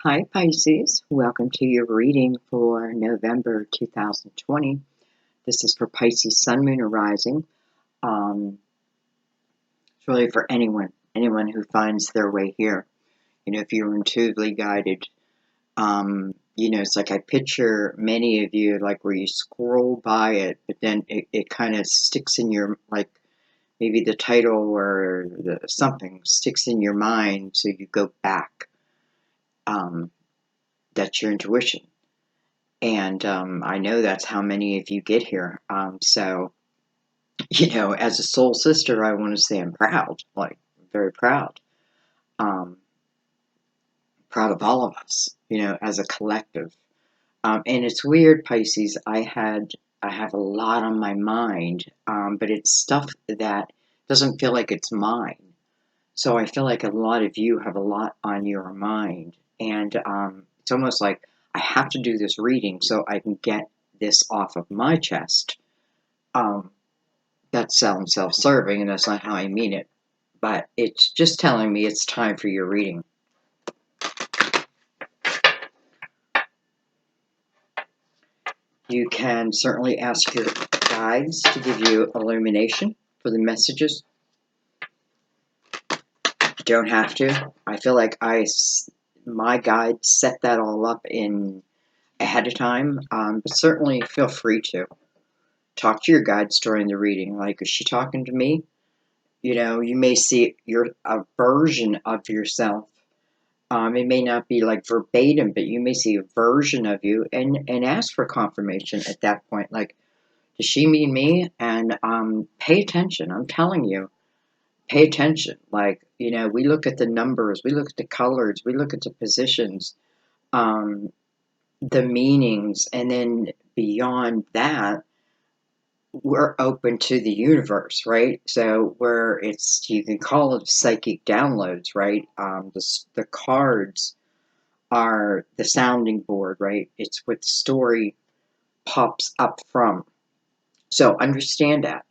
Hi Pisces, welcome to your reading for November 2020. This is for Pisces Sun, Moon, or Rising. It's really for anyone who finds their way here. If you're intuitively guided, it's like I picture many of you like where you scroll by it, but then it kind of sticks in your, like maybe the title or something sticks in your mind, so you go back. That's your intuition. And I know that's how many of you get here. So, as a soul sister, I want to say I'm proud, like very proud. Proud of all of us, as a collective. And it's weird, Pisces, I have a lot on my mind, but it's stuff that doesn't feel like it's mine. So I feel like a lot of you have a lot on your mind. And it's almost like I have to do this reading so I can get this off of my chest. That sounds self-serving, and that's not how I mean it. But it's just telling me it's time for your reading. You can certainly ask your guides to give you illumination for the messages. You don't have to. I feel like my guides set that all up in ahead of time, but certainly feel free to talk to your guides during the reading. Like, is she talking to me? You may see a version of yourself. It may not be like verbatim, but you may see a version of you, and ask for confirmation at that point. Like, does she mean me? And pay attention. I'm telling you, pay attention. Like, we look at the numbers, we look at the colors, we look at the positions, the meanings, and then beyond that, we're open to the universe, right? So you can call it psychic downloads, right? The cards are the sounding board, right? It's what the story pops up from. So understand that.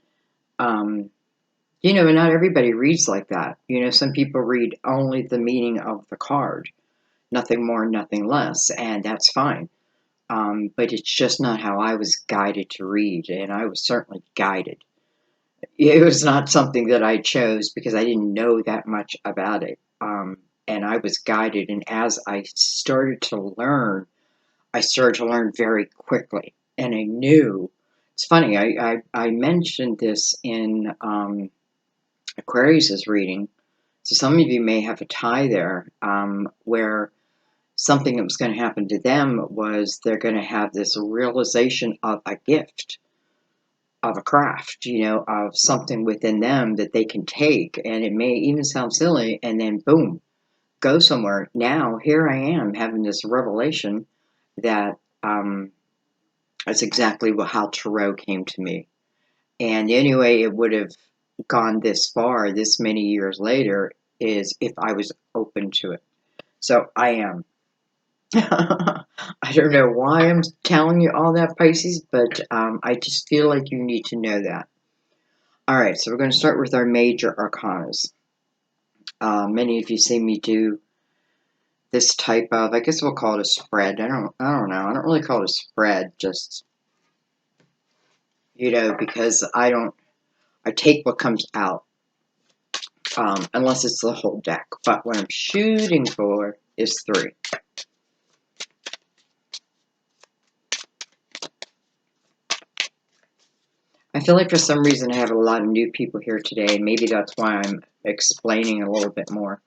And not everybody reads like that. Some people read only the meaning of the card, nothing more, nothing less, and that's fine. But it's just not how I was guided to read, and I was certainly guided. It was not something that I chose because I didn't know that much about it. And I was guided, and as I started to learn, very quickly. And I knew, it's funny, I mentioned this in Aquarius's reading, so some of you may have a tie there, where something that was going to happen to them was they're going to have this realization of a gift, of a craft, of something within them that they can take, and it may even sound silly, and then boom, go somewhere. Now, here I am having this revelation that that's exactly how Tarot came to me. And the only way it would have gone this far, this many years later, is if I was open to it. So I am. I don't know why I'm telling you all that, Pisces, but I just feel like you need to know that. All right, so we're going to start with our major arcanas. Many of you see me do this type of, I guess we'll call it a spread. I don't know. I don't really call it a spread, just, because I take what comes out, unless it's the whole deck. But what I'm shooting for is 3. I feel like for some reason I have a lot of new people here today, and maybe that's why I'm explaining a little bit more.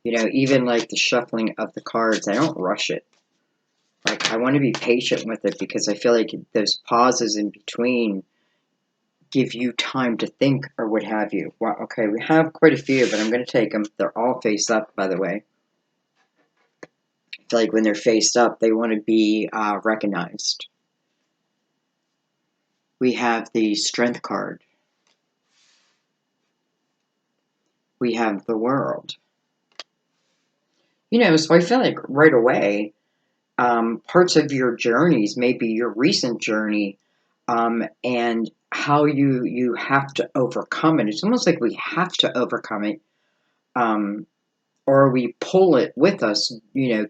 Even like the shuffling of the cards, I don't rush it. Like, I want to be patient with it because I feel like those pauses in between give you time to think or what have you. Well, okay, we have quite a few, but I'm going to take them. They're all face up, by the way. I feel like when they're faced up, they want to be recognized. We have the Strength card. We have the World. So I feel like right away, parts of your journeys, maybe your recent journey, and how you have to overcome it. It's almost like we have to overcome it, or we pull it with us,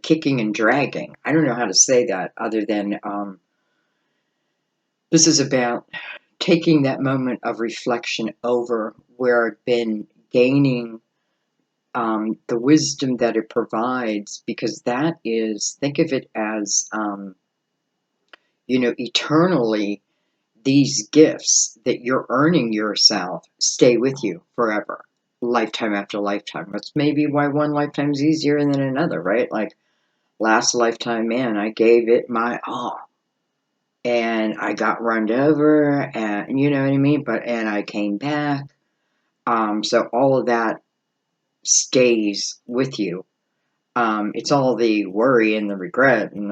kicking and dragging. I don't know how to say that other than this is about taking that moment of reflection over where I've been gaining the wisdom that it provides, because that is, think of it as, eternally, these gifts that you're earning yourself stay with you forever, lifetime after lifetime. That's maybe why one lifetime is easier than another, right? Like last lifetime, man, I gave it my all. And I got run over, and you know what I mean? And I came back. So all of that stays with you. It's all the worry and the regret and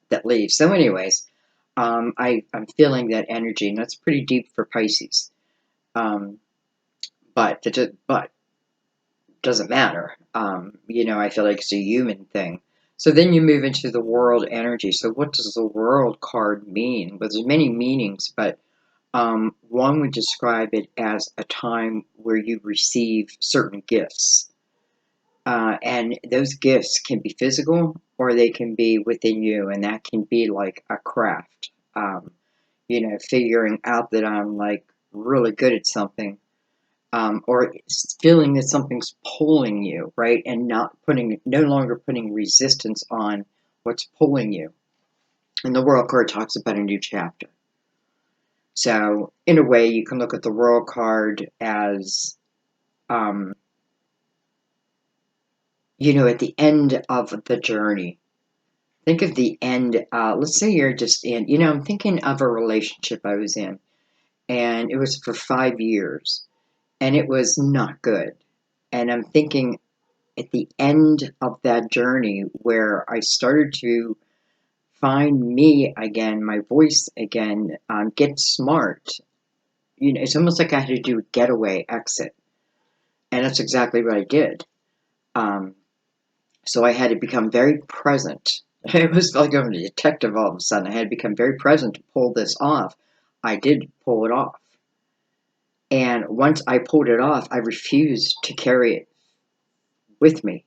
that leaves. So, anyways, I'm feeling that energy, and that's pretty deep for Pisces. But doesn't matter. I feel like it's a human thing. So then you move into the world energy. So what does the world card mean? Well, there's many meanings, but one would describe it as a time where you receive certain gifts. And those gifts can be physical or they can be within you, and that can be like a craft. Figuring out that I'm like really good at something, or feeling that something's pulling you, right? And no longer putting resistance on what's pulling you. And the World card talks about a new chapter. So, in a way, you can look at the World card as, at the end of the journey. Think of the end. Let's say you're just in, I'm thinking of a relationship I was in, and it was for 5 years, and it was not good. And I'm thinking at the end of that journey where I started to find me again, my voice again, get smart. It's almost like I had to do a getaway exit. And that's exactly what I did. So I had to become very present. It was like I'm a detective all of a sudden. I had to become very present to pull this off. I did pull it off. And once I pulled it off, I refused to carry it with me.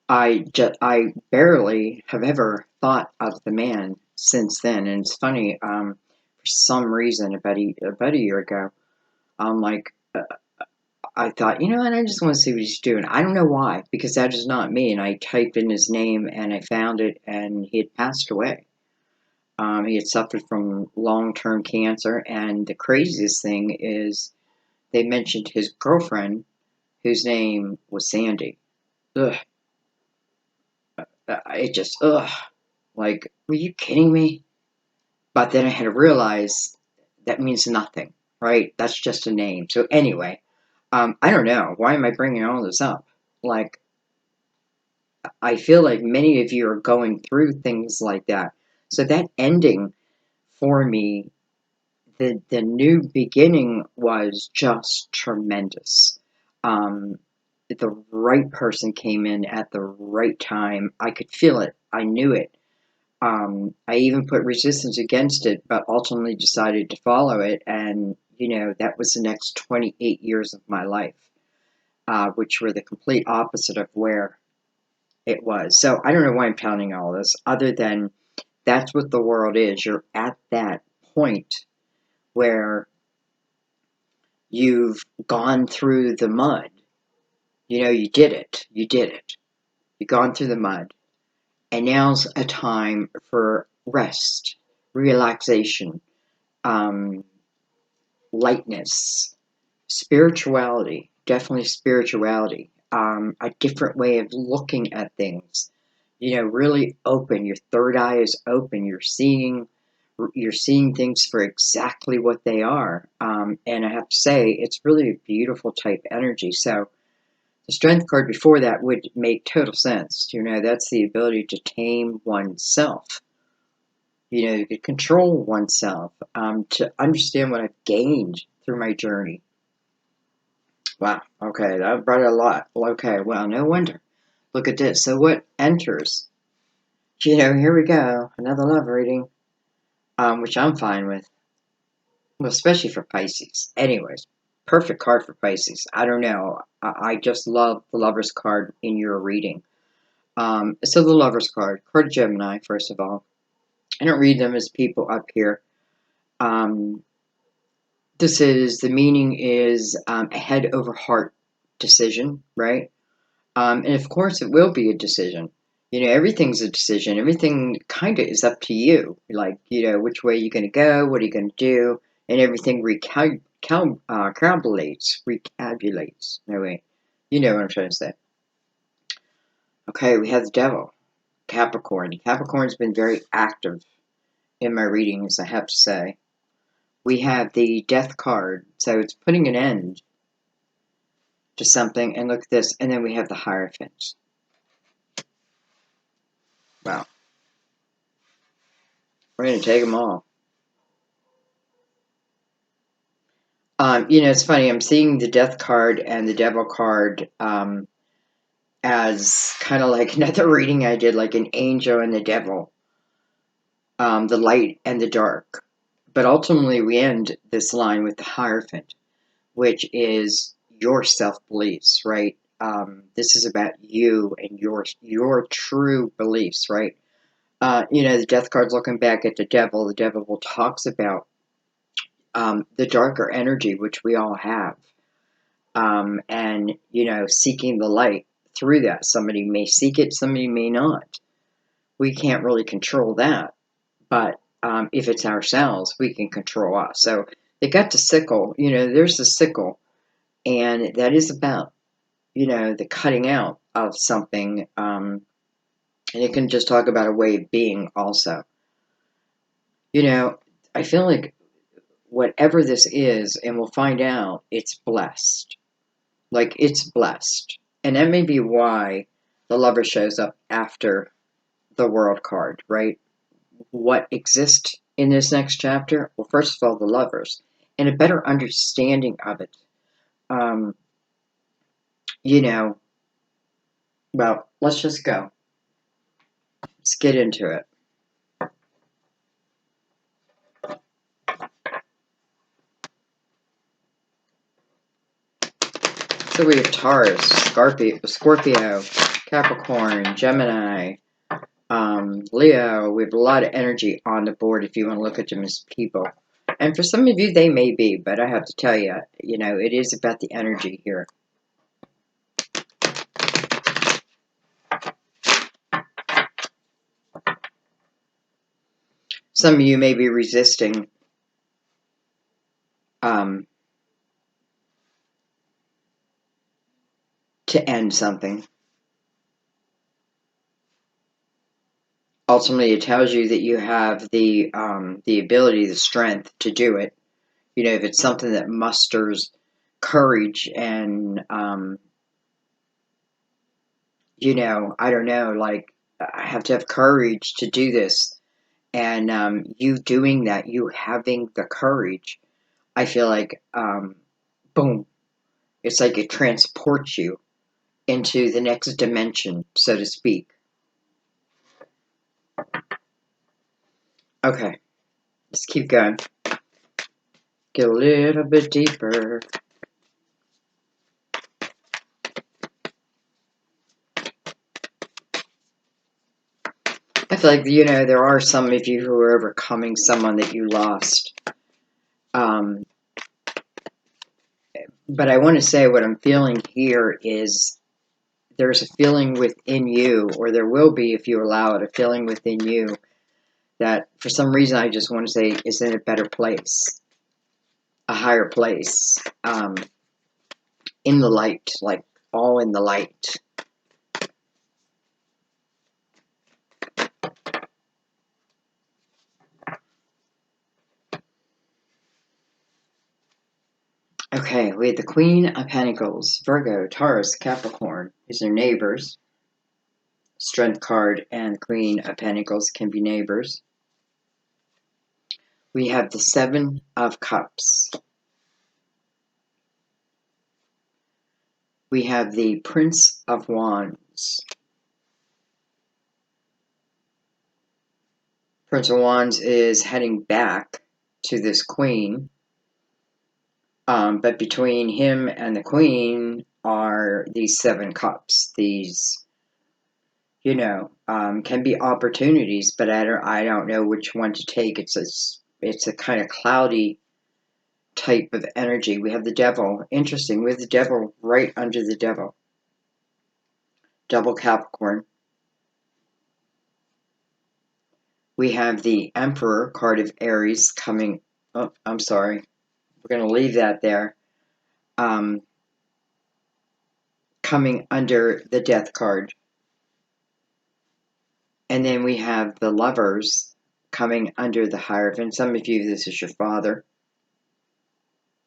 I barely have ever thought of the man since then. And it's funny, for some reason, about a year ago, I'm like, I thought, and I just want to see what he's doing. I don't know why, because that is not me. And I typed in his name and I found it, and he had passed away. He had suffered from long-term cancer. And the craziest thing is they mentioned his girlfriend, whose name was Sandy. Ugh. It just, ugh. Like, were you kidding me? But then I had to realize that means nothing, right? That's just a name. So anyway, I don't know. Why am I bringing all this up? Like, I feel like many of you are going through things like that. So that ending for me, the new beginning was just tremendous. The right person came in at the right time. I could feel it. I knew it. I even put resistance against it, but ultimately decided to follow it. And, that was the next 28 years of my life, which were the complete opposite of where it was. So I don't know why I'm telling all this, other than that's what the world is. You're at that point where you've gone through the mud. You did it. You did it. You've gone through the mud. And now's a time for rest, relaxation, lightness, spirituality, definitely spirituality, a different way of looking at things. Really open. Your third eye is open. You're seeing things for exactly what they are. And I have to say, it's really a beautiful type energy. So the strength card before that would make total sense. That's the ability to tame oneself. To control oneself, to understand what I've gained through my journey. Wow, okay, that brought a lot. Okay, well, no wonder. Look at this. So what enters? Here we go. Another love reading, which I'm fine with. Well, especially for Pisces. Anyways, perfect card for Pisces. I don't know. I just love the Lover's card in your reading. So the Lover's card of Gemini, first of all. I don't read them as people up here. This is, the meaning is a head over heart decision, right? And of course it will be a decision. You know, everything's a decision. Everything kind of is up to you. Like, you know, which way you're going to go, what are you going to do, and everything recalculates. No, wait. You know what I'm trying to say. Okay, we have the Devil, Capricorn. Capricorn's been very active in my readings, I have to say. We have the Death card, so it's putting an end to something, and look at this, and then we have the Hierophant. Wow. We're going to take them all. You know, it's funny, I'm seeing the Death card and the Devil card as kind of like another reading I did, like an angel and the devil, the light and the dark. But ultimately, we end this line with the Hierophant, which is your self-beliefs, right? This is about you and your true beliefs, right? You know, the Death card's looking back at the devil. The devil talks about the darker energy, which we all have. And, you know, seeking the light through that. Somebody may seek it, somebody may not. We can't really control that. But if it's ourselves, we can control us. So they got the sickle, you know, there's the sickle. And that is about, you know, the cutting out of something. And it can just talk about a way of being also. You know, I feel like whatever this is, and we'll find out, it's blessed. Like, it's blessed. And that may be why the Lover shows up after the World card, right? What exists in this next chapter? Well, first of all, the Lovers, and a better understanding of it. You know, well, let's just go. Let's get into it. So we have Taurus, Scorpio, Capricorn, Gemini, Leo. We have a lot of energy on the board if you want to look at them as people. And for some of you, they may be, but I have to tell you, you know, it is about the energy here. Some of you may be resisting to end something. Ultimately, it tells you that you have the ability, the strength to do it. You know, if it's something that musters courage and, you know, I don't know, like, I have to have courage to do this. And you doing that, you having the courage, I feel like, boom, it's like it transports you into the next dimension, so to speak. Okay, let's keep going. Get a little bit deeper. I feel like, you know, there are some of you who are overcoming someone that you lost. But I want to say what I'm feeling here is there's a feeling within you, or there will be if you allow it, a feeling within you that for some reason I just want to say is in a better place, a higher place, in the light, like all in the light. Okay, we had the Queen of Pentacles, Virgo, Taurus, Capricorn. These are neighbors. Strength card and the Queen of Pentacles can be neighbors. We have the Seven of Cups. We have the Prince of Wands. Prince of Wands is heading back to this Queen. But between him and the Queen are these 7 cups. These, can be opportunities, but I don't know which one to take. It's a kind of cloudy type of energy. We have the Devil. Interesting. We have the Devil right under the Devil. Devil Capricorn. We have the Emperor card of Aries coming. Oh, I'm sorry. We're going to leave that there. Coming under the Death card. And then we have the Lovers coming under the Hierophant. Some of you, this is your father.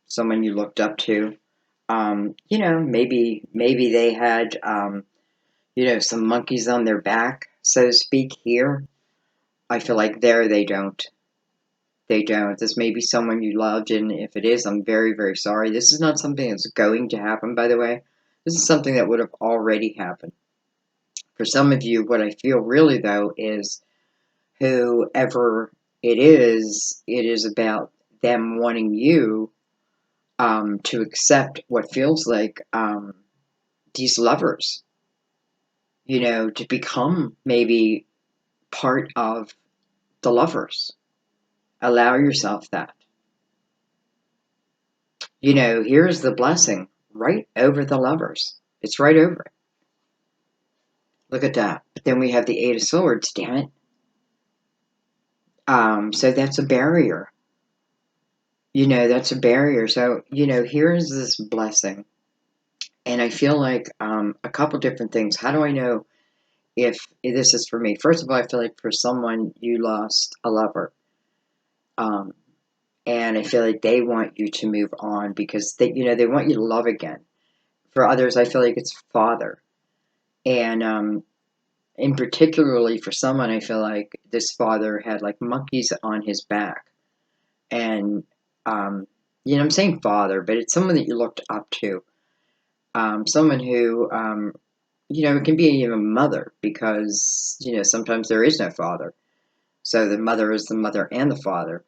Someone you looked up to. Maybe they had, some monkeys on their back, so to speak, here. I feel like there they don't. They don't. This may be someone you loved, and if it is, I'm very, very sorry. This is not something that's going to happen, by the way. This is something that would have already happened. For some of you, what I feel really, though, is whoever it is about them wanting you to accept what feels like these lovers, to become maybe part of the lovers. Allow yourself that. Here's the blessing right over the lovers. It's right over it. Look at that. But then we have the 8 of Swords, damn it. So that's a barrier. That's a barrier. So, here's this blessing. And I feel like a couple different things. How do I know if this is for me? First of all, I feel like for someone, you lost a lover. And I feel like they want you to move on because they want you to love again. For others, I feel like it's father. And in particularly for someone, I feel like this father had like monkeys on his back. And, I'm saying father, but it's someone that you looked up to. Someone who, it can be even a mother because, sometimes there is no father. So the mother is the mother and the father.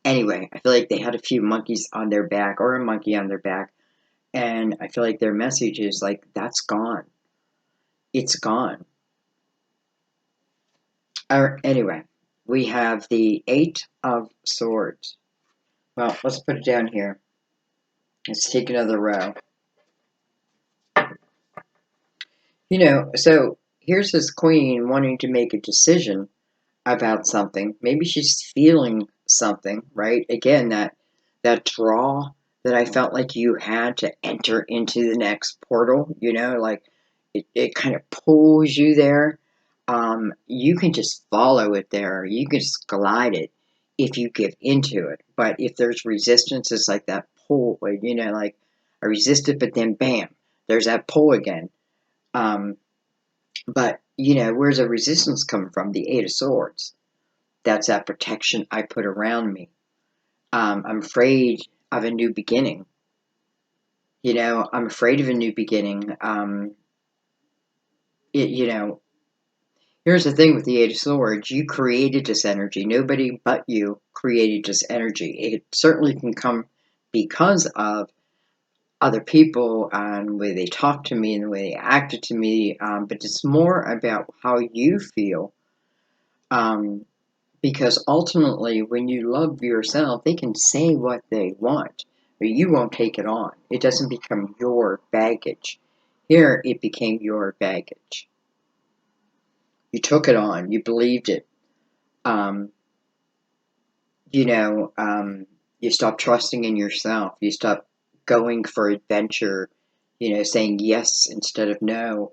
Anyway, I feel like they had a few monkeys on their back or a monkey on their back. And I feel like their message is like, that's gone. It's gone. Anyway, we have the 8 of Swords. Well, let's put it down here. Let's take another row. So here's this queen wanting to make a decision about something. Maybe she's feeling something, right? Again, that draw that I felt like you had to enter into the next portal, like it kind of pulls you there. You can just follow it there. You can just glide it if you give into it. But if there's resistance, it's like that pull, like I resist it, but then bam, there's that pull again. But where's the resistance coming from? The 8 of Swords. That's that protection I put around me. I'm afraid of a new beginning. I'm afraid of a new beginning. Here's the thing with the 8 of Swords. You created this energy. Nobody but you created this energy. It certainly can come because of other people and the way they talked to me and the way they acted to me. But it's more about how you feel. Because ultimately, when you love yourself, they can say what they want, but you won't take it on. It doesn't become your baggage. Here, it became your baggage. You took it on. You believed it. Um, you stopped trusting in yourself. You stopped going for adventure, saying yes instead of no.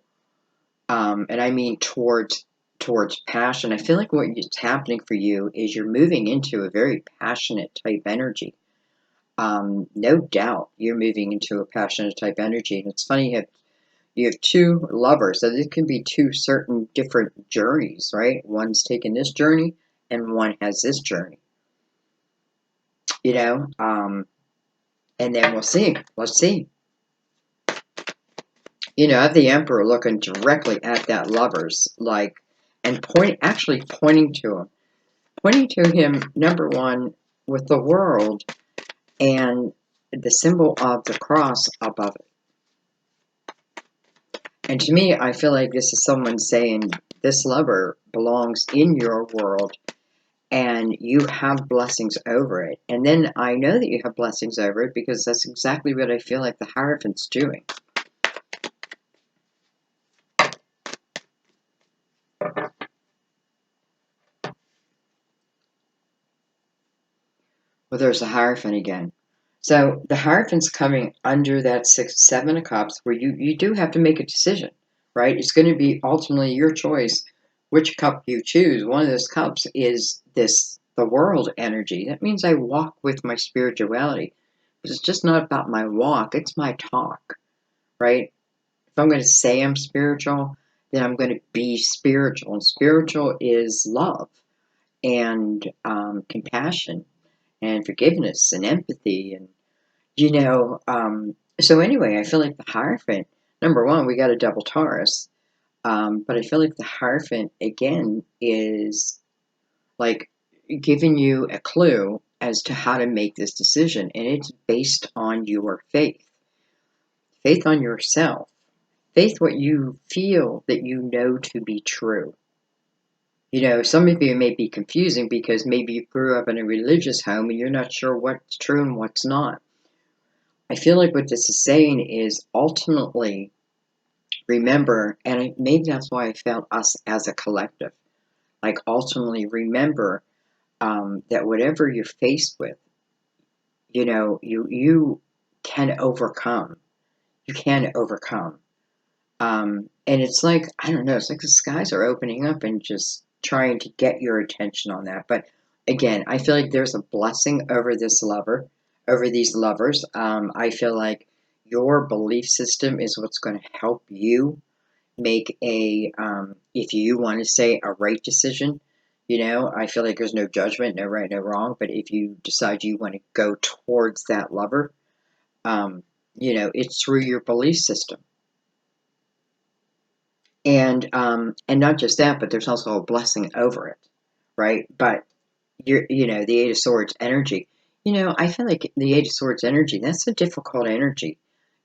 And I mean towards passion. I feel like what's happening for you is you're moving into a very passionate type energy. No doubt you're moving into a passionate type energy. And it's funny, you have 2 lovers, so this can be 2 certain different journeys, right? One's taking this journey and one has this journey. And then we'll see. Let's see. I have the Emperor looking directly at that lovers, like, and pointing to him. Pointing to him, number one, with the world, and the symbol of the cross above it. And to me, I feel like this is someone saying this lover belongs in your world and you have blessings over it. And then I know that you have blessings over it because that's exactly what I feel like the Hierophant's doing. Well, there's the Hierophant again. So the Hierophant's coming under that 7 of Cups where you do have to make a decision, right? It's going to be ultimately your choice which cup you choose. One of those cups is the world energy. That means I walk with my spirituality. It's just not about my walk, it's my talk, right? If I'm going to say I'm spiritual, then I'm going to be spiritual. And spiritual is love and compassion and forgiveness and empathy and so anyway, I feel like the Hierophant, number one, we got a double Taurus, but I feel like the Hierophant again is like giving you a clue as to how to make this decision, and it's based on your faith on yourself, faith what you feel that you know to be true. Some of you may be confusing because maybe you grew up in a religious home and you're not sure what's true and what's not. I feel like what this is saying is ultimately remember, and maybe that's why I felt us as a collective, like ultimately remember that whatever you're faced with, you can overcome. You can overcome. And it's like, I don't know, it's like the skies are opening up and just trying to get your attention on that. But again, I feel like there's a blessing over this lover, over these lovers. I feel like your belief system is what's going to help you make if you want to say a right decision. I feel like there's no judgment, no right, no wrong. But if you decide you want to go towards that lover, it's through your belief system. And not just that, but there's also a blessing over it, right? But the Eight of Swords energy. I feel like the Eight of Swords energy, that's a difficult energy.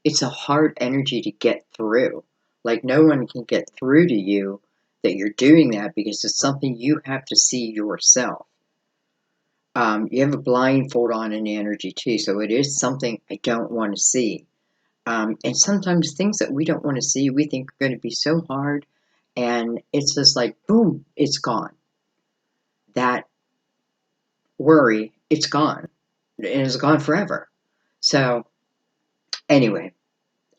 It's a hard energy to get through. Like no one can get through to you that you're doing that because it's something you have to see yourself. You have a blindfold on in the energy too, so it is something I don't want to see. And sometimes things that we don't want to see, we think are going to be so hard, and it's just like, boom, it's gone. That worry, it's gone. And it's gone forever. So, anyway,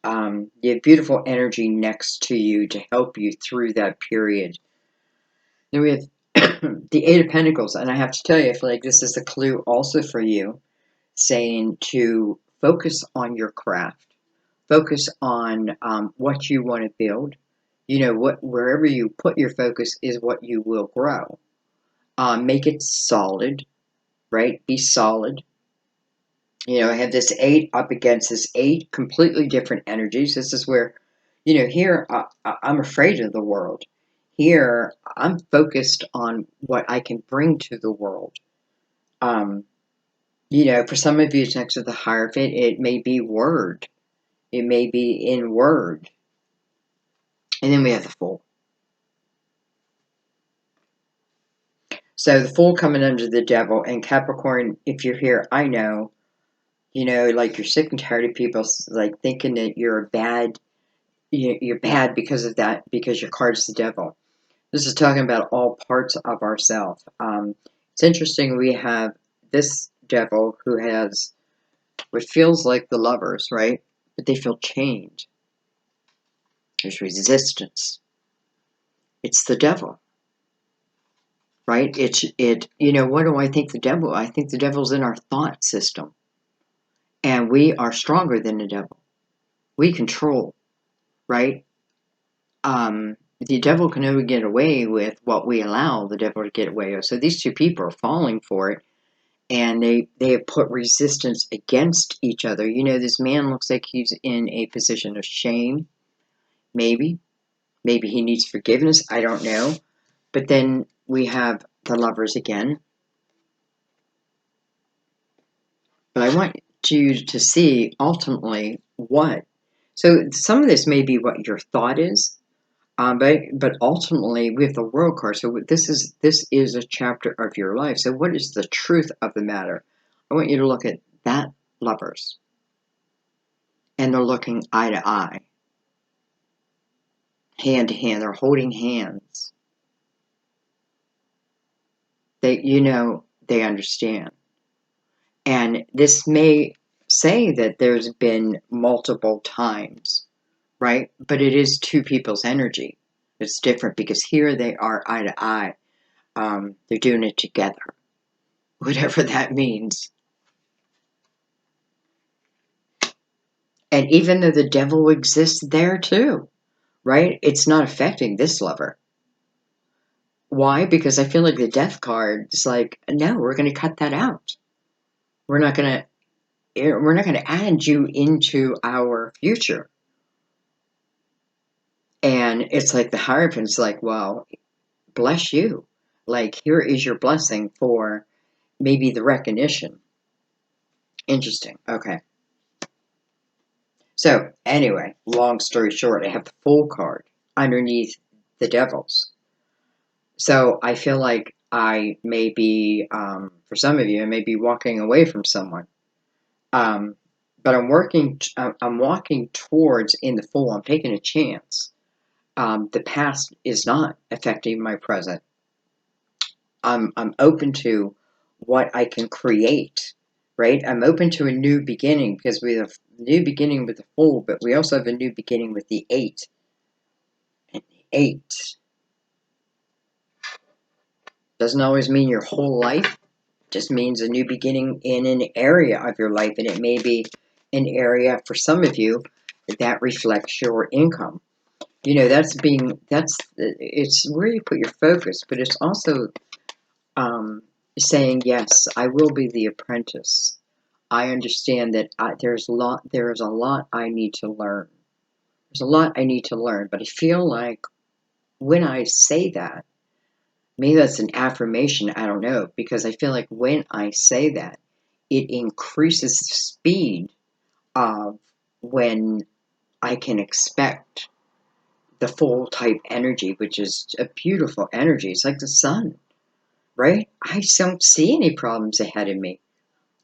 you have beautiful energy next to you to help you through that period. Then we have the Eight of Pentacles, and I have to tell you, I feel like this is a clue also for you, saying to focus on your craft. Focus on what you want to build. Wherever you put your focus is what you will grow. Make it solid, right? Be solid. I have this 8 up against this 8, completely different energies. This is where, here I'm afraid of the world. Here I'm focused on what I can bring to the world. For some of you, it's next to the Hierophant, it may be word. It may be in word. And then we have the Fool. So the Fool coming under the Devil, and Capricorn, if you're here, I know, like you're sick and tired of people like thinking that you're bad because of that, because your card's the Devil. This is talking about all parts of ourselves. It's interesting, we have this Devil who has what feels like the lovers, right? But they feel chained. There's resistance. It's the Devil. Right? What do I think the devil? I think the devil's in our thought system. And we are stronger than the devil. We control, right? The devil can only get away with what we allow the devil to get away with. So these two people are falling for it, and they have put resistance against each other. This man looks like he's in a position of shame. Maybe he needs forgiveness. I don't know. But then we have the lovers again. But I want to see ultimately what. So some of this may be what your thought is, but ultimately we have the World card. So this is a chapter of your life. So what is the truth of the matter? I want you to look at that lovers, and they're looking eye to eye, hand to hand. They're holding hands. They understand. And this may say that there's been multiple times, right? But it is two people's energy. It's different because here they are eye to eye. They're doing it together, whatever that means. And even though the devil exists there too, right? It's not affecting this lover. Why? Because I feel like the death card is like, no, we're going to cut that out. We're not going to add you into our future. And it's like the Hierophant's like, well, bless you. Like, here is your blessing for maybe the recognition. Interesting. Okay. So, anyway, long story short, I have the Fool card underneath the Devils. So, I feel like I may be, for some of you, I may be walking away from someone. But I'm walking towards in the Fool. I'm taking a chance. The past is not affecting my present. I'm open to what I can create, right? I'm open to a new beginning because we have a new beginning with the Fool, but we also have a new beginning with the 8. And the 8 doesn't always mean your whole life. It just means a new beginning in an area of your life, and it may be an area for some of you that reflects your income. It's where you put your focus, but it's also saying, yes, I will be the apprentice. I understand that there is a lot I need to learn. There's a lot I need to learn, but I feel like when I say that, maybe that's an affirmation, I don't know, because I feel like when I say that, it increases the speed of when I can expect the Full type energy, which is a beautiful energy. It's like the sun, right? I don't see any problems ahead of me.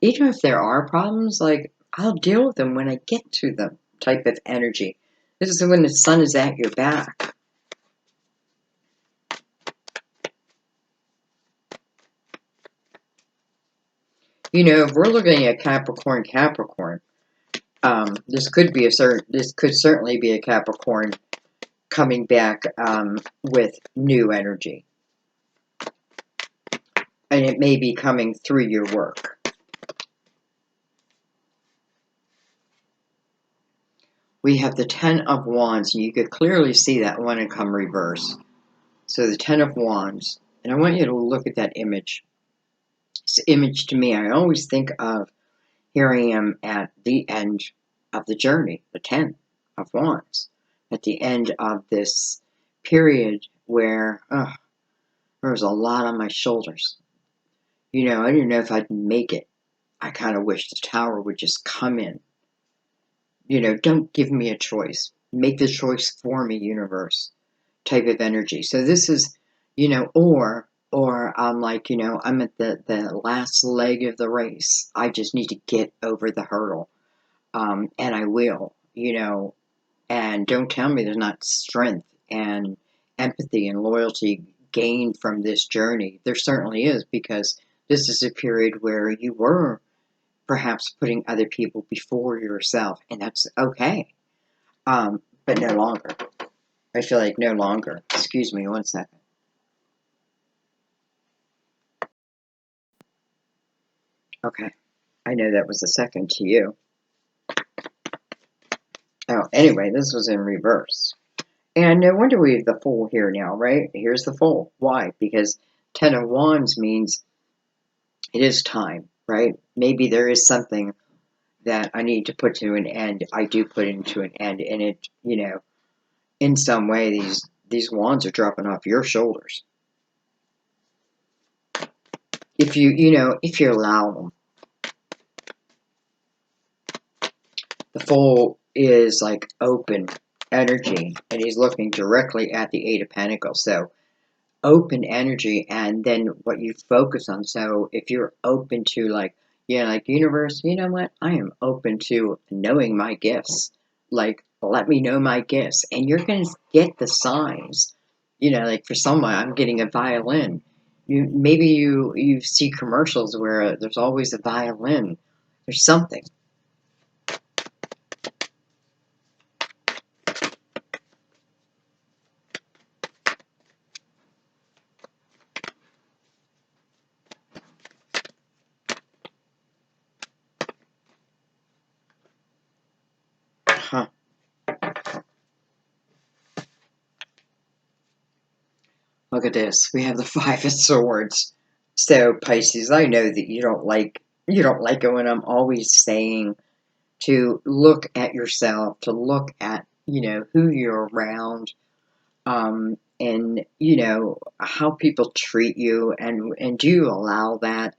Even if there are problems, like, I'll deal with them when I get to them type of energy. This is when the sun is at your back. If we're looking at Capricorn, this could certainly be a Capricorn coming back with new energy. And it may be coming through your work. We have the Ten of Wands, and you could clearly see that one and come reverse. So the Ten of Wands, and I want you to look at that image. This image to me, I always think of, here I am at the end of the journey, the Ten of Wands, at the end of this period where there was a lot on my shoulders. I didn't know if I'd make it. I kind of wish the Tower would just come in. Don't give me a choice. Make the choice for me, universe, type of energy. So this is, or I'm like, I'm at the last leg of the race. I just need to get over the hurdle. And I will, and don't tell me there's not strength and empathy and loyalty gained from this journey. There certainly is, because this is a period where you were perhaps putting other people before yourself, and that's okay. But no longer. I feel like no longer. Excuse me one second. Okay. I know that was a second to you. Oh, anyway, this was in reverse. And no wonder we have the Fool here now, right? Here's the Fool. Why? Because Ten of Wands means it is time, right? Maybe there is something that I need to put to an end. I do put into an end, and it, in some way, these wands are dropping off your shoulders. If you allow them. The Fool is like open energy, and he's looking directly at the Eight of Pentacles. So open energy, and then what you focus on. So if you're open to like, like universe, you know what? I am open to knowing my gifts. Like, let me know my gifts, and you're going to get the signs. Like for someone, I'm getting a violin. Maybe you see commercials where there's always a violin. There's something. Huh. Look at this. We have the Five of Swords. So Pisces, I know that you don't like it when I'm always saying to look at yourself, to look at, who you're around, and how people treat you, and do you allow that?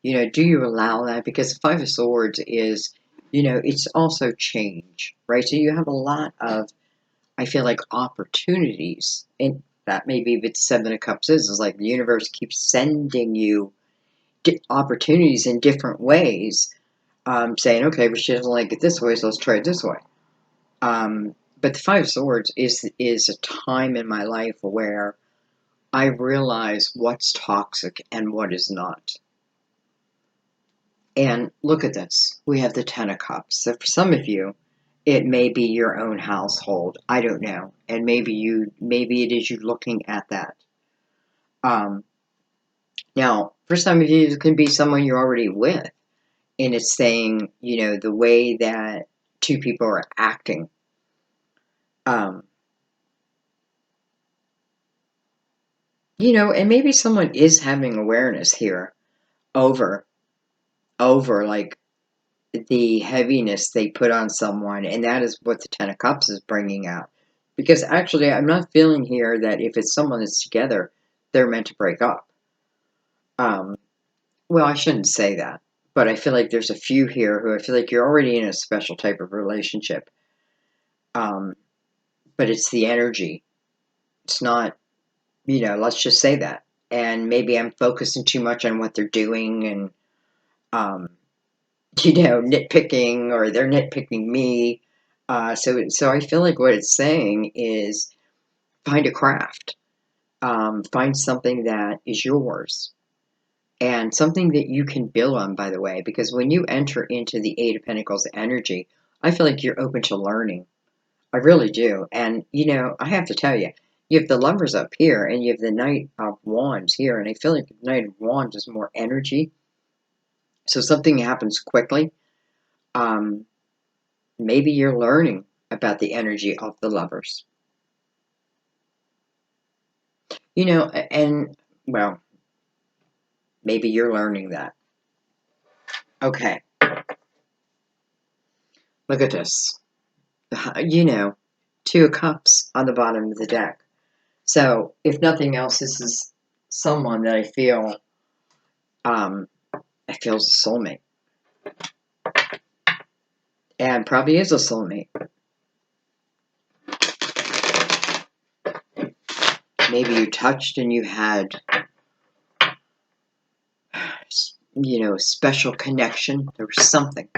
Do you allow that? Because Five of Swords is, it's also change, right? So you have a lot of, I feel like, opportunities, and that maybe what Seven of Cups is like the universe keeps sending you opportunities in different ways, saying, okay, but she doesn't like it this way, so let's try it this way. But the Five of Swords is a time in my life where I realize what's toxic and what is not. And look at this. We have the Ten of Cups. So for some of you, it may be your own household. I don't know. And maybe it is you looking at that. Now, for some of you, it can be someone you're already with. And it's saying, the way that two people are acting. And maybe someone is having awareness here over like the heaviness they put on someone, and that is what the Ten of Cups is bringing out. Because actually, I'm not feeling here that if it's someone that's together, they're meant to break up. Well, I shouldn't say that, but I feel like there's a few here who I feel like you're already in a special type of relationship. But it's the energy. It's not, let's just say that. And maybe I'm focusing too much on what they're doing and, nitpicking, or they're nitpicking me. So I feel like what it's saying is find a craft, find something that is yours, and something that you can build on, by the way, because when you enter into the Eight of Pentacles energy, I feel like you're open to learning. I really do. And, I have to tell you, you have the Lovers up here, and you have the Knight of Wands here, and I feel like the Knight of Wands is more energy. So something happens quickly. Maybe you're learning about the energy of the Lovers. And, well, maybe you're learning that. Okay. Look at this. Two of Cups on the bottom of the deck. So, if nothing else, this is someone that I feel is a soulmate. And probably is a soulmate. Maybe you touched and you had, a special connection. There was something.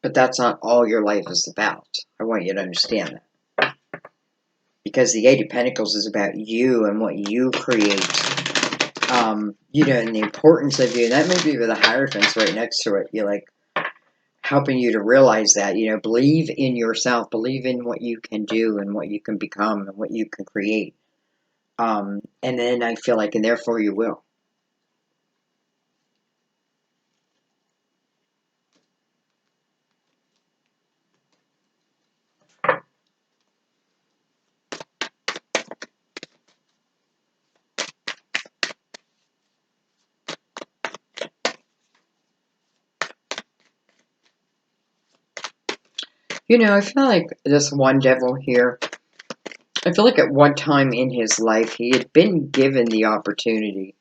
But that's not all your life is about. I want you to understand that. Because the Eight of Pentacles is about you and what you create. And the importance of you. And that may be with the Hierophants right next to it. You're like, helping you to realize that, believe in yourself, believe in what you can do and what you can become and what you can create. And then I feel like, and therefore you will. I feel like this one devil here, I feel like at one time in his life, he had been given the opportunity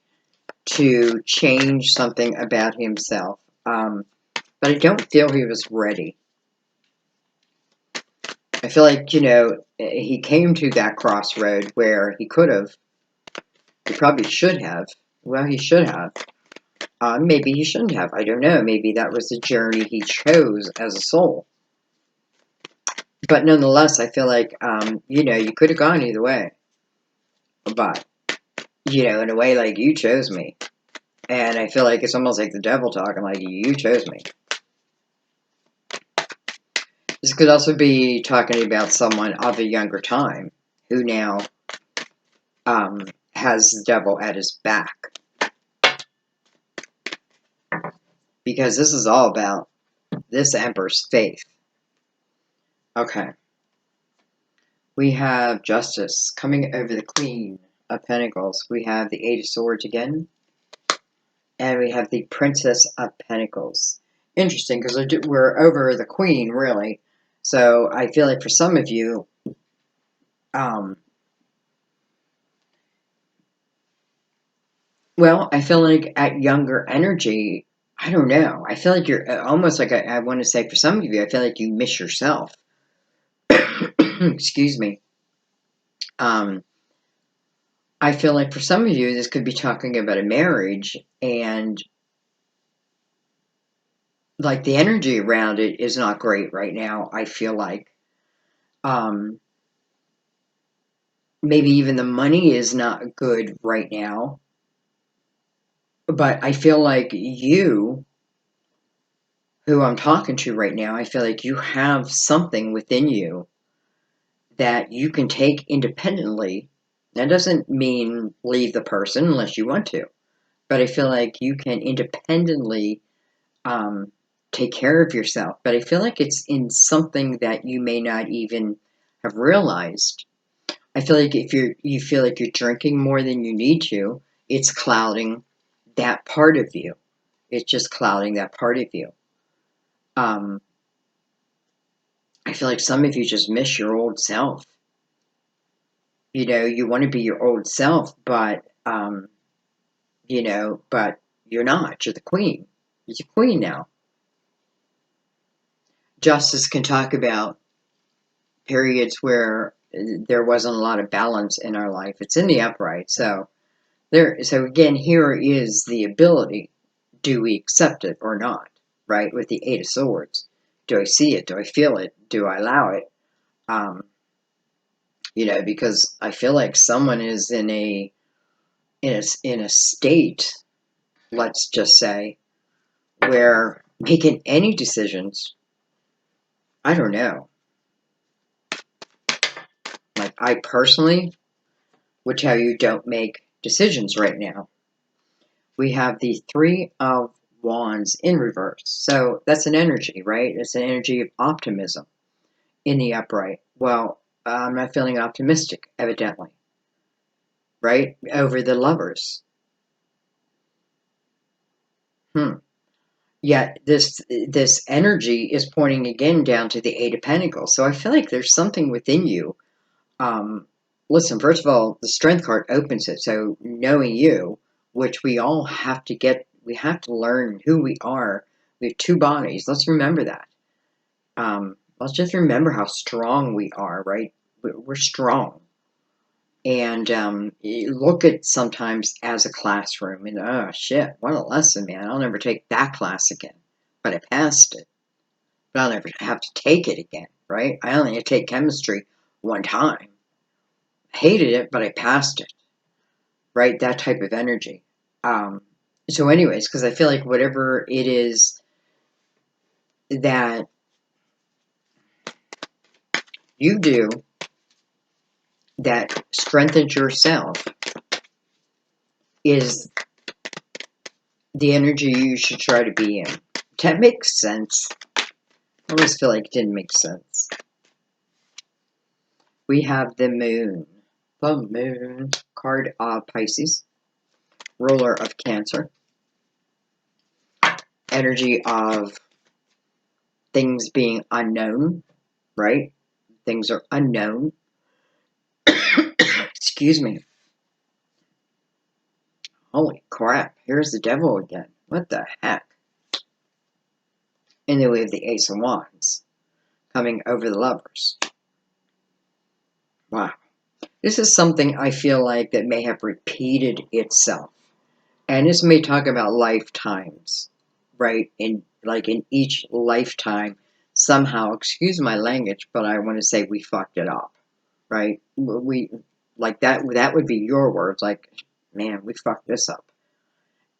to change something about himself. But I don't feel he was ready. I feel like, he came to that crossroad where he could have, he probably should have, well, he should have. Maybe he shouldn't have. I don't know. Maybe that was the journey he chose as a soul. But nonetheless, I feel like, you could have gone either way. But, in a way, like, you chose me. And I feel like it's almost like the devil talking, like, you chose me. This could also be talking about someone of a younger time who now has the devil at his back. Because this is all about this Emperor's faith. Okay. We have Justice coming over the Queen of Pentacles. We have the Eight of Swords again. And we have the Princess of Pentacles. Interesting, because we're over the Queen, really. So I feel like for some of you, well, I feel like at younger energy, I don't know. I feel like you're almost like, I want to say for some of you, I feel like you miss yourself. Excuse me. I feel like for some of you, this could be talking about a marriage, and like the energy around it is not great right now. I feel like maybe even the money is not good right now. But I feel like you, who I'm talking to right now, I feel like you have something within you that you can take independently. That doesn't mean leave the person unless you want to. But I feel like you can independently take care of yourself. But I feel like it's in something that you may not even have realized. I feel like if you feel like you're drinking more than you need to, it's clouding that part of you. It's just clouding that part of you. I feel like some of you just miss your old self. You want to be your old self, but but you're not. You're the queen. You're the queen now. Justice can talk about periods where there wasn't a lot of balance in our life. It's in the upright. So again, here is the ability. Do we accept it or not? Right? With the Eight of Swords. Do I see it? Do I feel it? Do I allow it? Because I feel like someone is in a state, let's just say, where making any decisions, I don't know. Like, I personally would tell you, don't make decisions right now. We have the Three of Wands in reverse. So that's an energy, right? It's an energy of optimism in the upright. Well, I'm not feeling optimistic, evidently, right? Over the Lovers. Yet this energy is pointing again down to the Eight of Pentacles. So I feel like there's something within you. Listen, first of all, the Strength card opens it. So knowing you, which we all have to get, we have to learn who we are. We have two bodies. Let's remember that. Let's just remember how strong we are, right? We're strong. And you look at sometimes as a classroom, and oh shit, what a lesson, man. I'll never take that class again. But I passed it. But I'll never have to take it again, right? I only had to take chemistry one time. Hated it, but I passed it, right? That type of energy. So anyways, because I feel like whatever it is that you do that strengthens yourself is the energy you should try to be in. That makes sense. I always feel like it didn't make sense. We have the moon. The moon card of Pisces. Ruler of Cancer. Energy of things being unknown, right? Things are unknown. Excuse me. Holy crap, here's the devil again. What the heck? And then we have the Ace of Wands coming over the Lovers. Wow. This is something I feel like that may have repeated itself. And this may talk about lifetimes, right? In each lifetime, somehow, excuse my language, but I want to say we fucked it up, right? We like that would be your words, like, man, we fucked this up.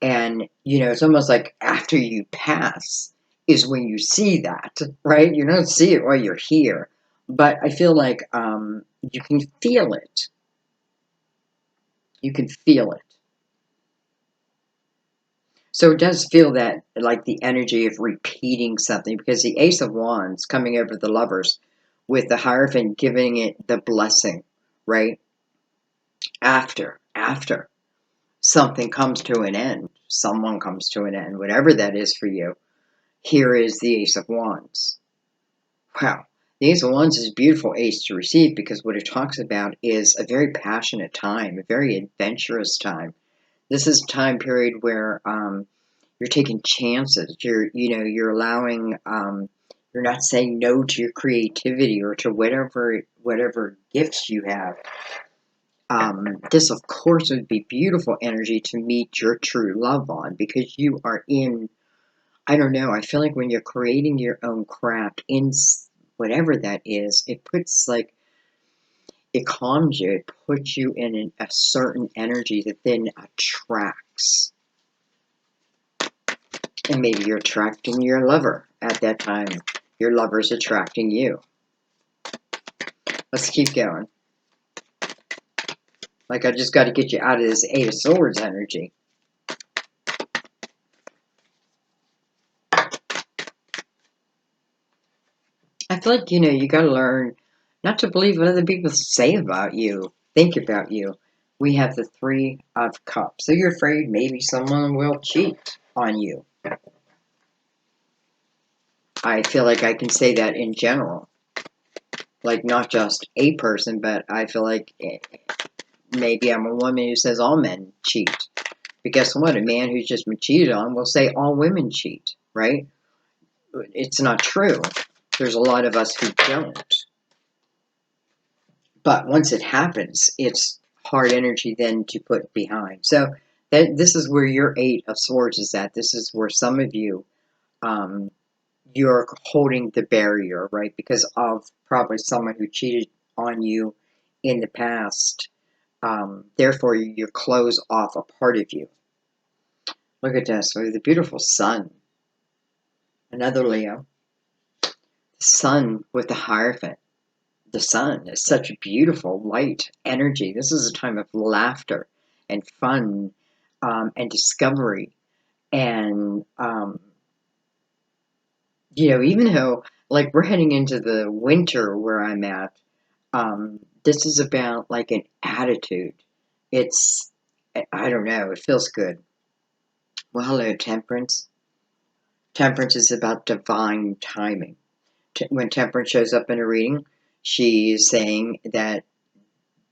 And, it's almost like after you pass is when you see that, right? You don't see it while you're here. But I feel like you can feel it. You can feel it. So it does feel that, like the energy of repeating something, because the Ace of Wands coming over the Lovers with the Hierophant giving it the blessing, right? After something comes to an end, someone comes to an end, whatever that is for you. Here is the Ace of Wands. Wow. The Ace of Wands is a beautiful ace to receive because what it talks about is a very passionate time, a very adventurous time. This is a time period where you're taking chances. You're allowing, you're not saying no to your creativity or to whatever gifts you have. This, of course, would be beautiful energy to meet your true love on, because you are in, I don't know, I feel like when you're creating your own craft in whatever that is, it puts it calms you, it puts you in a certain energy that then attracts. And maybe you're attracting your lover at that time. Your lover's attracting you. Let's keep going. Like, I just got to get you out of this Eight of Swords energy. I feel like, you got to learn not to believe what other people say about you, think about you. We have the Three of Cups. So you're afraid maybe someone will cheat on you. I feel like I can say that in general. Like, not just a person, but I feel like maybe I'm a woman who says all men cheat. But guess what? A man who's just been cheated on will say all women cheat, right? It's not true. There's a lot of us who don't. But once it happens, it's hard energy then to put behind. So this is where your Eight of Swords is at. This is where some of you, you're holding the barrier, right? Because of probably someone who cheated on you in the past. Therefore, you close off a part of you. Look at this. We have the beautiful sun. Another Leo. The sun with the Hierophant. The sun is such a beautiful, light energy. This is a time of laughter and fun and discovery. And, even though, like, we're heading into the winter where I'm at, this is about, like, an attitude. It's, I don't know, it feels good. Well, hello, Temperance. Temperance is about divine timing. When Temperance shows up in a reading, she's saying that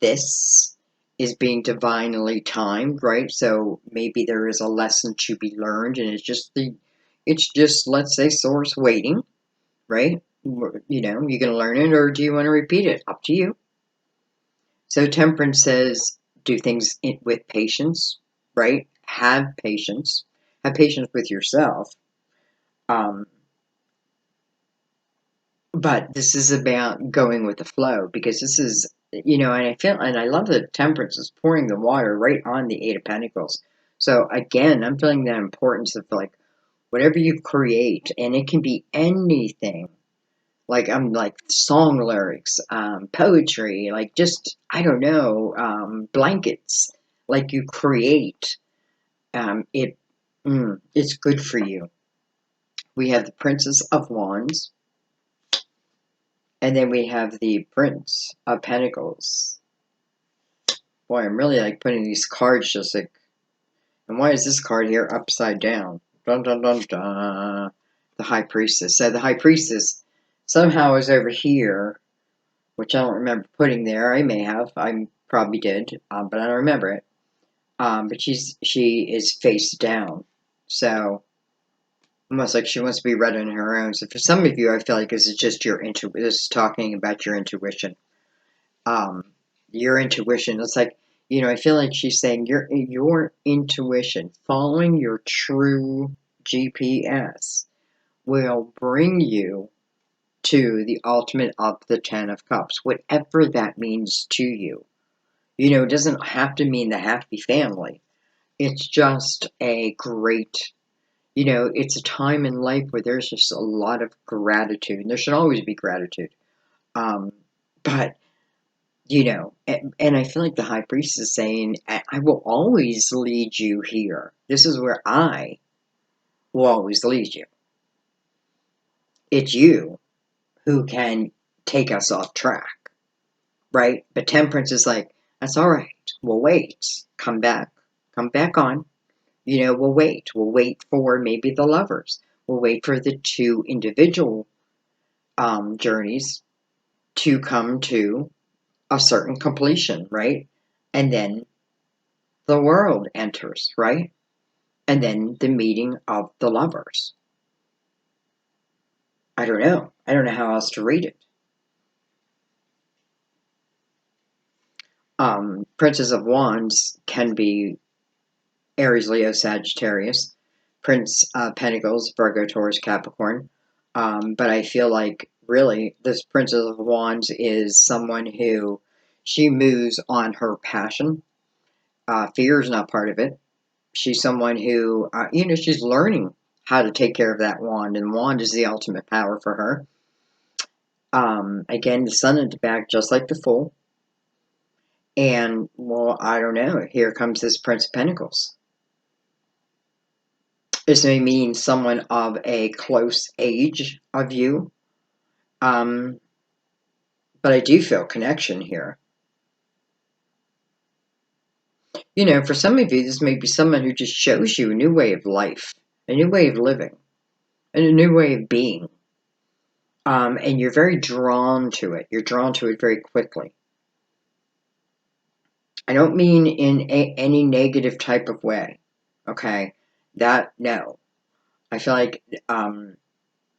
this is being divinely timed, right? So maybe there is a lesson to be learned, and it's just, let's say, source waiting, right? You're going to learn it, or do you want to repeat it? Up to you. So Temperance says, do things with patience, right? Have patience. Have patience with yourself. But this is about going with the flow, because this is, and I love that Temperance is pouring the water right on the Eight of Pentacles. So again, I'm feeling that importance of, like, whatever you create, and it can be anything. Like, I'm like song lyrics, poetry, like, just, I don't know, blankets, like, you create, it's good for you. We have the Princess of Wands. And then we have the Prince of Pentacles. Boy, I'm really like putting these cards just like... And why is this card here upside down? Dun dun dun dun. The High Priestess. So the High Priestess somehow is over here, which I don't remember putting there. I may have. I'm Probably did, but I don't remember it. But she is face down, so almost like she wants to be read on her own. So for some of you, I feel like this is just your This is talking about your intuition. Um, your intuition. It's like, I feel like she's saying your intuition, following your true GPS, will bring you to the ultimate of the Ten of Cups, whatever that means to you. It doesn't have to mean the happy family. It's just a great, it's a time in life where there's just a lot of gratitude. And there should always be gratitude. Um, but, and I feel like the high priest is saying, I will always lead you here. This is where I will always lead you. It's you who can take us off track, right? But temperance is like, that's all right. We'll wait. Come back. Come back on. We'll wait. We'll wait for maybe the lovers. We'll wait for the two individual journeys to come to a certain completion, right? And then the world enters, right? And then the meeting of the lovers. I don't know. I don't know how else to read it. Princess of Wands can be Aries, Leo, Sagittarius. Prince of Pentacles, Virgo, Taurus, Capricorn. But I feel like really this Princess of Wands is someone who she moves on her passion. Fear is not part of it. She's someone who, she's learning how to take care of that wand, and wand is the ultimate power for her. Again, the sun at the back, just like the Fool. And, well, I don't know. Here comes this Prince of Pentacles. This may mean someone of a close age of you. But I do feel connection here. For some of you, this may be someone who just shows you a new way of life, a new way of living, and a new way of being. And you're very drawn to it. You're drawn to it very quickly. I don't mean in any negative type of way. Okay? No. I feel like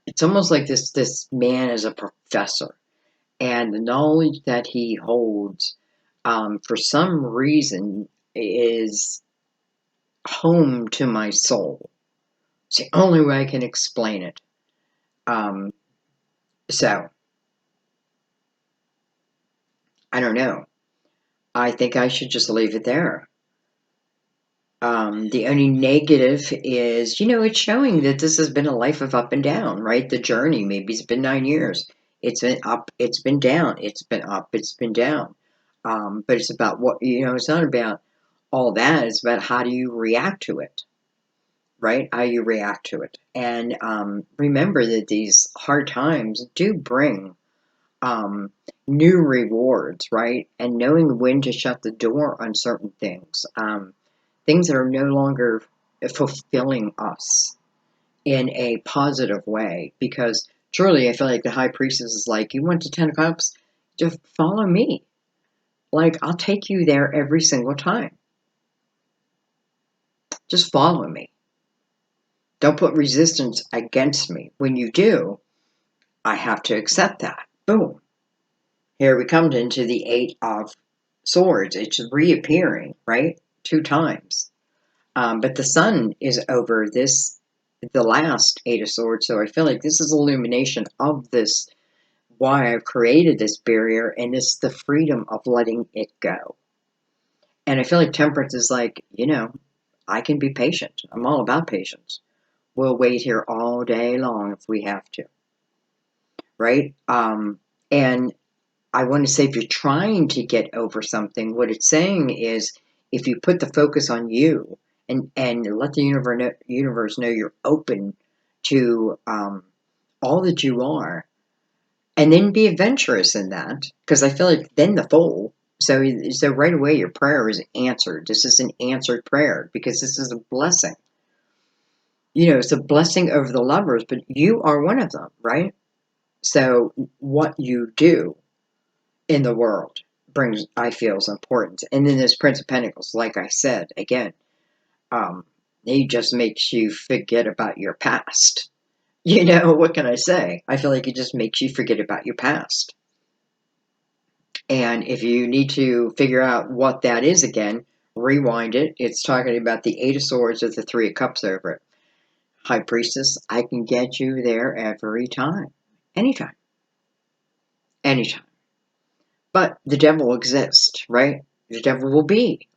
it's almost like this man is a professor. And the knowledge that he holds, for some reason, is home to my soul. It's the only way I can explain it. So, I don't know. I think I should just leave it there. The only negative is, it's showing that this has been a life of up and down, right? The journey, maybe it's been 9 years. It's been up, it's been down, it's been up, it's been down. But it's about what, it's not about all that. It's about how do you react to it, right? How you react to it. And remember that these hard times do bring new rewards, right? And knowing when to shut the door on certain things. Things that are no longer fulfilling us in a positive way. Because truly, I feel like the High Priestess is like, you want to 10 of Cups? Just follow me. Like, I'll take you there every single time. Just follow me. Don't put resistance against me. When you do, I have to accept that. Boom. Here we come into the Eight of Swords. It's reappearing, right? 2 times. But the sun is over the last Eight of Swords, so I feel like this is illumination of this, why I've created this barrier, and it's the freedom of letting it go. And I feel like Temperance is like, I can be patient. I'm all about patience. We'll wait here all day long if we have to. Right? And I want to say, if you're trying to get over something, what it's saying is, if you put the focus on you and let the universe know you're open to all that you are, and then be adventurous in that, because I feel like then the Fool. So right away your prayer is answered. This is an answered prayer because this is a blessing. It's a blessing over the lovers, but you are one of them, right? So what you do in the world brings, I feel, is important. And then this Prince of Pentacles, like I said, again, he just makes you forget about your past. You know, what can I say? I feel like it just makes you forget about your past. And if you need to figure out what that is again, rewind it. It's talking about the Eight of Swords with the Three of Cups over it. High Priestess, I can get you there every time. Anytime. Anytime. But the devil will exist, right? The devil will be.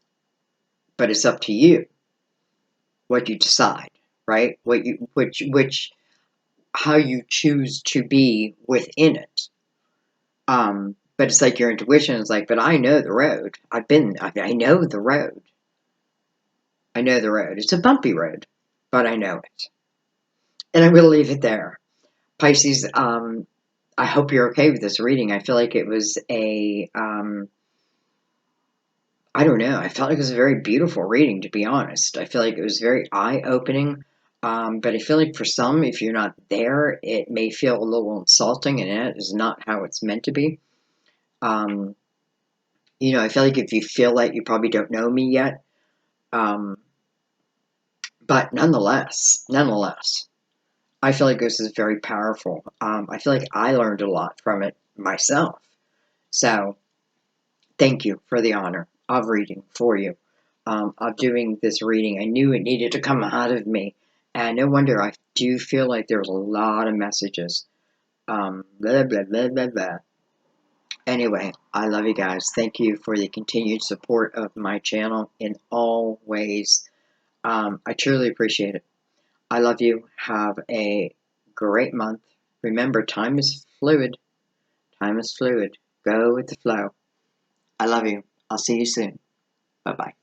But it's up to you what you decide, right? How you choose to be within it. But it's like your intuition is like, but I know the road. I know the road. I know the road. It's a bumpy road, but I know it. And I'm going to leave it there. Pisces, I hope you're okay with this reading. I feel like it was I don't know. I felt like it was a very beautiful reading, to be honest. I feel like it was very eye-opening. But I feel like for some, if you're not there, it may feel a little insulting, and it is not how it's meant to be. You know, I feel like if you feel like you probably don't know me yet, but nonetheless, I feel like this is very powerful. I feel like I learned a lot from it myself. So, thank you for the honor of reading for you, of doing this reading. I knew it needed to come out of me. And no wonder, I do feel like there's a lot of messages. Blah, blah, blah, blah, blah. Anyway, I love you guys. Thank you for the continued support of my channel in all ways. I truly appreciate it. I love you. Have a great month. Remember, time is fluid. Time is fluid. Go with the flow. I love you. I'll see you soon. Bye-bye.